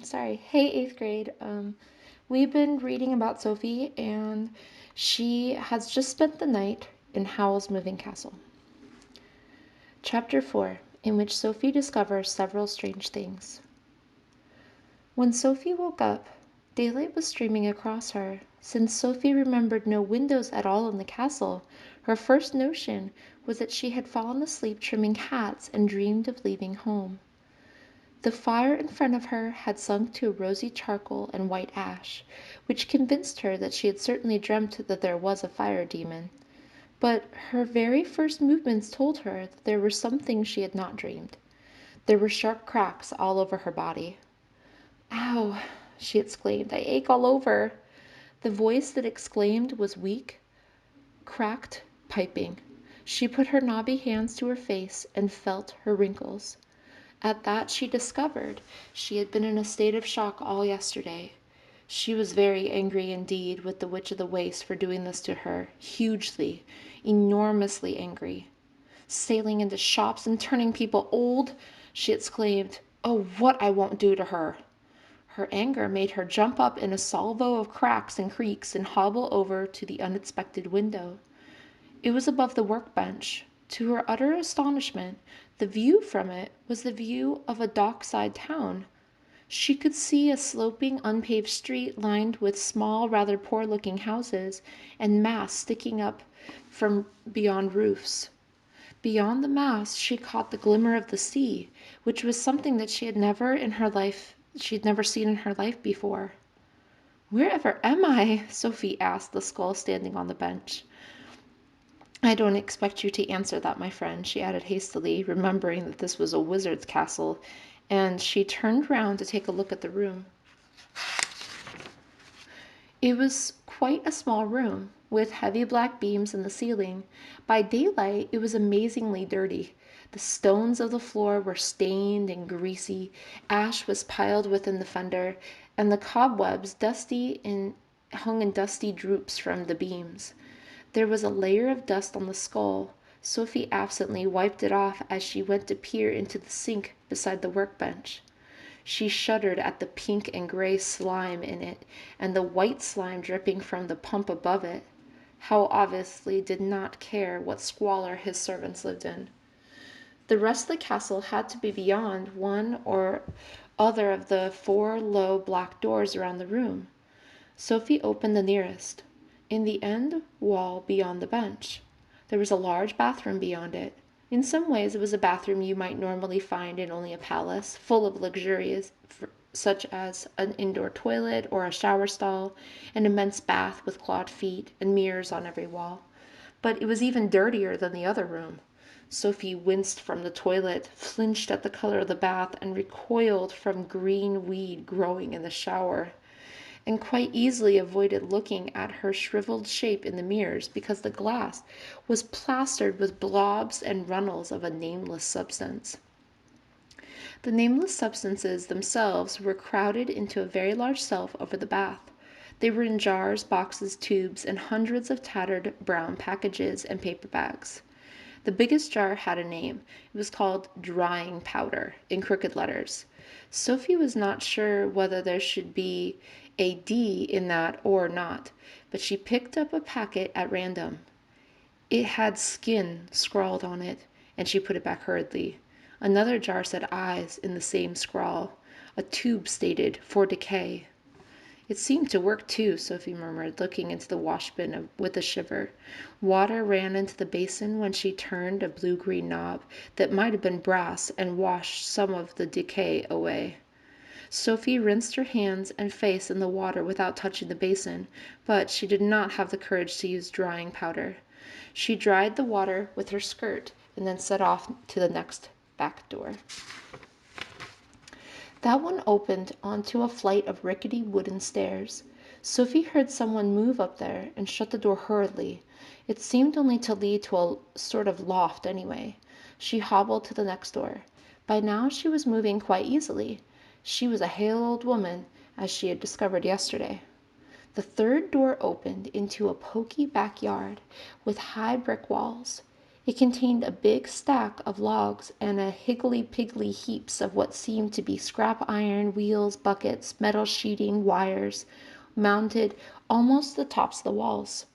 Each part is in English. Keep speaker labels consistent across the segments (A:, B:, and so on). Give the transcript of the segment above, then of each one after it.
A: Sorry. Hey, eighth grade. We've been reading about Sophie, and she has just spent the night in Howl's moving castle. Chapter 4, in which Sophie discovers several strange things. When Sophie woke up, daylight was streaming across her. Since Sophie remembered no windows at all in the castle, her first notion was that she had fallen asleep trimming hats and dreamed of leaving home. The fire in front of her had sunk to rosy charcoal and white ash, which convinced her that she had certainly dreamt that there was a fire demon. But her very first movements told her that there were some things she had not dreamed. There were sharp cracks all over her body. "Ow!" she exclaimed. "I ache all over." The voice that exclaimed was weak, cracked, piping. She put her knobby hands to her face and felt her wrinkles. At that she discovered she had been in a state of shock all yesterday. She was very angry indeed with the Witch of the Waste for doing this to her, hugely, enormously angry. "Sailing into shops and turning people old!" she exclaimed. "Oh, what I won't do to her!" Her anger made her jump up in a salvo of cracks and creaks and hobble over to the unexpected window. It was above the workbench. To her utter astonishment, the view from it was the view of a dockside town. She could see a sloping, unpaved street lined with small, rather poor-looking houses, and masts sticking up from beyond roofs. Beyond the masts she caught the glimmer of the sea, which was something that she had never seen in her life before. "Wherever am I?" Sophie asked the skull standing on the bench. "I don't expect you to answer that, my friend," she added hastily, remembering that this was a wizard's castle, and she turned round to take a look at the room. It was quite a small room, with heavy black beams in the ceiling. By daylight it was amazingly dirty. The stones of the floor were stained and greasy, ash was piled within the fender, and the cobwebs hung in dusty droops from the beams. There was a layer of dust on the skull. Sophie absently wiped it off as she went to peer into the sink beside the workbench. She shuddered at the pink and gray slime in it, and the white slime dripping from the pump above it. Howl obviously did not care what squalor his servants lived in. The rest of the castle had to be beyond one or other of the four low black doors around the room. Sophie opened the nearest, in the end wall beyond the bench. There was a large bathroom beyond it. In some ways it was a bathroom you might normally find in only a palace, full of luxuries such as an indoor toilet or a shower stall, an immense bath with clawed feet, and mirrors on every wall. But it was even dirtier than the other room. Sophie winced from the toilet, flinched at the color of the bath, and recoiled from green weed growing in the shower, and quite easily avoided looking at her shriveled shape in the mirrors because the glass was plastered with blobs and runnels of a nameless substance. The nameless substances themselves were crowded into a very large shelf over the bath. They were in jars, boxes, tubes, and hundreds of tattered brown packages and paper bags. The biggest jar had a name. It was called drying powder in crooked letters. Sophie was not sure whether there should be a D in that or not, but she picked up a packet at random. It had skin scrawled on it, and she put it back hurriedly. Another jar said eyes in the same scrawl. A tube stated for decay. "It seemed to work too," Sophie murmured, looking into the washbin with a shiver. Water ran into the basin when she turned a blue-green knob that might have been brass and washed some of the decay away. Sophie rinsed her hands and face in the water without touching the basin, but she did not have the courage to use drying powder. She dried the water with her skirt and then set off to the next back door. That one opened onto a flight of rickety wooden stairs. Sophie heard someone move up there and shut the door hurriedly. It seemed only to lead to a sort of loft anyway. She hobbled to the next door. By now she was moving quite easily. She was a hale old woman, as she had discovered yesterday. The third door opened into a poky backyard with high brick walls. It contained a big stack of logs and a higgledy-piggledy heaps of what seemed to be scrap iron, wheels, buckets, metal sheeting, wires, mounted almost to the tops of the walls.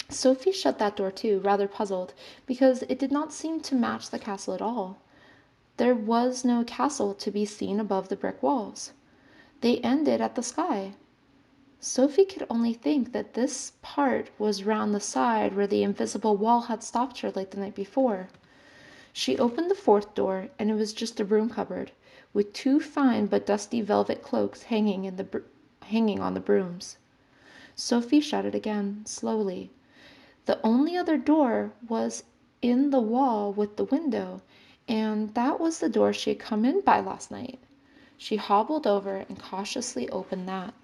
A: Sophie shut that door too, rather puzzled, because it did not seem to match the castle at all. There was no castle to be seen above the brick walls. They ended at the sky. Sophie could only think that this part was round the side where the invisible wall had stopped her like the night before. She opened the fourth door, and it was just a broom cupboard, with two fine but dusty velvet cloaks hanging on the brooms. Sophie shut it again, slowly. The only other door was in the wall with the window, and that was the door she had come in by last night. She hobbled over and cautiously opened that.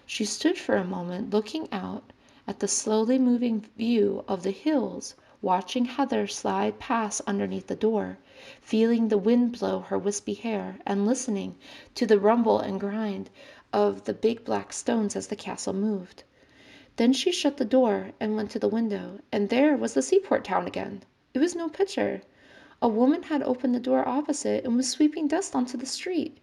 A: She stood for a moment looking out at the slowly moving view of the hills, watching Heather slide past underneath the door, feeling the wind blow her wispy hair, and listening to the rumble and grind of the big black stones as the castle moved. Then she shut the door and went to the window, and there was the seaport town again. It was no picture. A woman had opened the door opposite and was sweeping dust onto the street.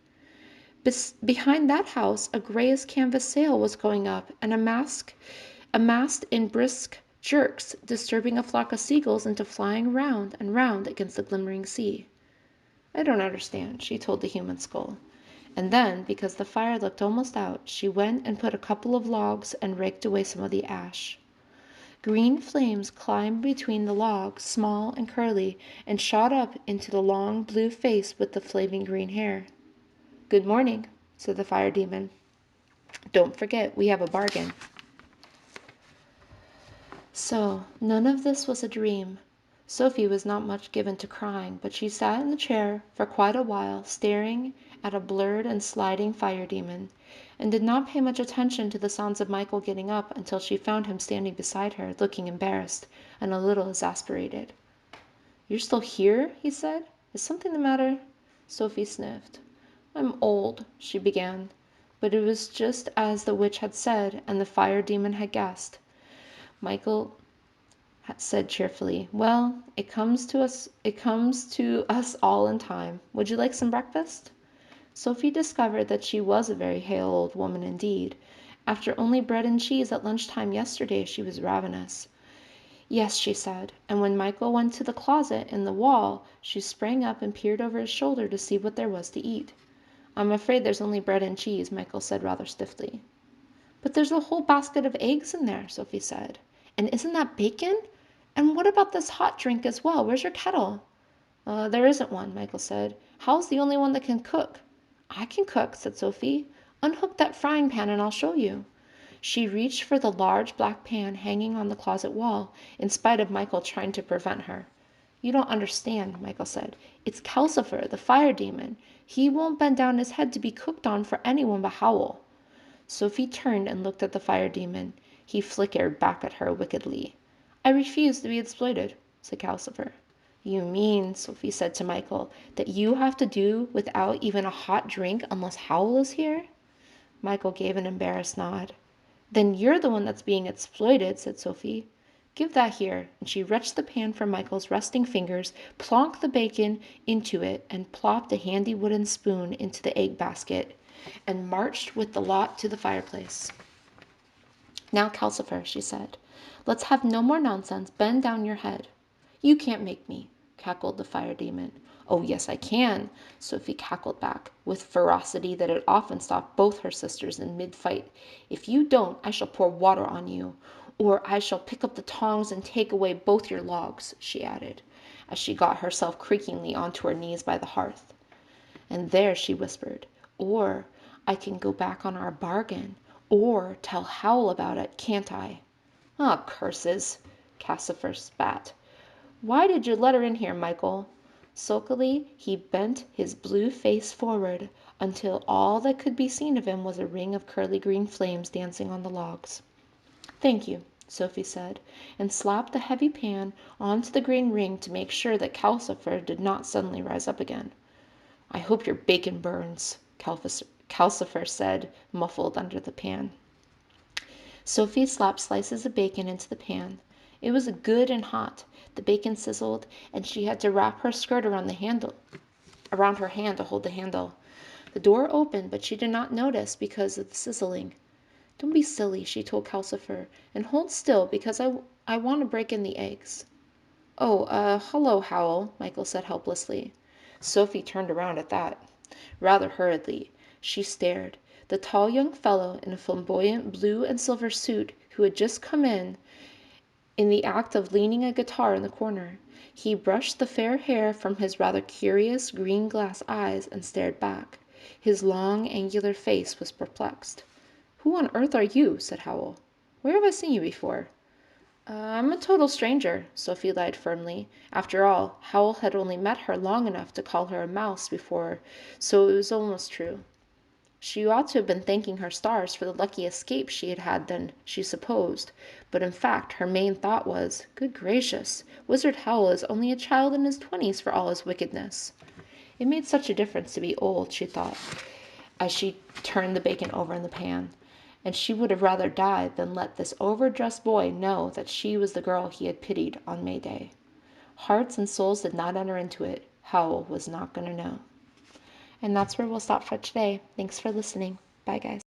A: Behind that house a grayish canvas sail was going up, and a mast in brisk jerks, disturbing a flock of seagulls into flying round and round against the glimmering sea. "I don't understand," she told the human skull. And then, because the fire looked almost out, she went and put a couple of logs and raked away some of the ash. Green flames climbed between the logs, small and curly, and shot up into the long blue face with the flaming green hair. "Good morning," said the fire demon. "Don't forget, we have a bargain." So, none of this was a dream. Sophie was not much given to crying, but she sat in the chair for quite a while, staring at a blurred and sliding fire demon, and did not pay much attention to the sounds of Michael getting up until she found him standing beside her, looking embarrassed and a little exasperated. "You're still here?" he said. "Is something the matter?" Sophie sniffed. "I'm old," she began, but it was just as the witch had said and the fire demon had guessed. Michael said cheerfully, "Well, it comes to us all in time. Would you like some breakfast?" Sophie discovered that she was a very hale old woman indeed. After only bread and cheese at lunchtime yesterday, she was ravenous. "Yes," she said, and when Michael went to the closet in the wall, she sprang up and peered over his shoulder to see what there was to eat. "I'm afraid there's only bread and cheese," Michael said rather stiffly. "But there's a whole basket of eggs in there," Sophie said. "And isn't that bacon? And what about this hot drink as well? Where's your kettle?" There isn't one," Michael said. "How's the only one that can cook?" "I can cook," said Sophie. "Unhook that frying pan and I'll show you." She reached for the large black pan hanging on the closet wall, in spite of Michael trying to prevent her. "You don't understand," Michael said. "It's Calcifer, the fire demon. He won't bend down his head to be cooked on for anyone but Howl." Sophie turned and looked at the fire demon. He flickered back at her wickedly. "I refuse to be exploited," said Calcifer. "You mean," Sophie said to Michael, "that you have to do without even a hot drink unless Howl is here?" Michael gave an embarrassed nod. "Then you're the one that's being exploited," said Sophie. "Give that here," and she wrenched the pan from Michael's resting fingers, plonked the bacon into it, and plopped a handy wooden spoon into the egg basket, and marched with the lot to the fireplace. "Now, Calcifer," she said, "let's have no more nonsense. Bend down your head." "You can't make me," cackled the fire demon. "Oh, yes, I can," Sophie cackled back, with ferocity that had often stopped both her sisters in mid-fight. "If you don't, I shall pour water on you, or I shall pick up the tongs and take away both your logs," she added, as she got herself creakingly onto her knees by the hearth. "And there," she whispered, "or I can go back on our bargain, or tell Howl about it, can't I?" "Ah, curses!" Calcifer spat. "Why did you let her in here, Michael?" Sulkily, he bent his blue face forward until all that could be seen of him was a ring of curly green flames dancing on the logs. "Thank you," Sophie said, and slapped the heavy pan onto the green ring to make sure that Calcifer did not suddenly rise up again. "I hope your bacon burns," Calcifer said, muffled under the pan. Sophie slapped slices of bacon into the pan. It was good and hot. The bacon sizzled, and she had to wrap her skirt around her hand to hold the handle. The door opened, but she did not notice because of the sizzling. Don't be silly, she told Calcifer, and hold still because I want to break in the eggs. Oh, hello, Howl, Michael said helplessly. Sophie turned around at that. Rather hurriedly, she stared. The tall young fellow in a flamboyant blue and silver suit who had just come in the act of leaning a guitar in the corner. He brushed the fair hair from his rather curious green glass eyes and stared back. His long, angular face was perplexed. "Who on earth are you?" said Howl. "Where have I seen you before?" I'm a total stranger," Sophie lied firmly. After all, Howl had only met her long enough to call her a mouse before, so it was almost true. She ought to have been thanking her stars for the lucky escape she had had then, she supposed, but in fact her main thought was, good gracious, Wizard Howl is only a child in his 20s for all his wickedness. It made such a difference to be old, she thought, as she turned the bacon over in the pan, and she would have rather died than let this overdressed boy know that she was the girl he had pitied on May Day. Hearts and souls did not enter into it. Howl was not going to know. And that's where we'll stop for today. Thanks for listening. Bye, guys.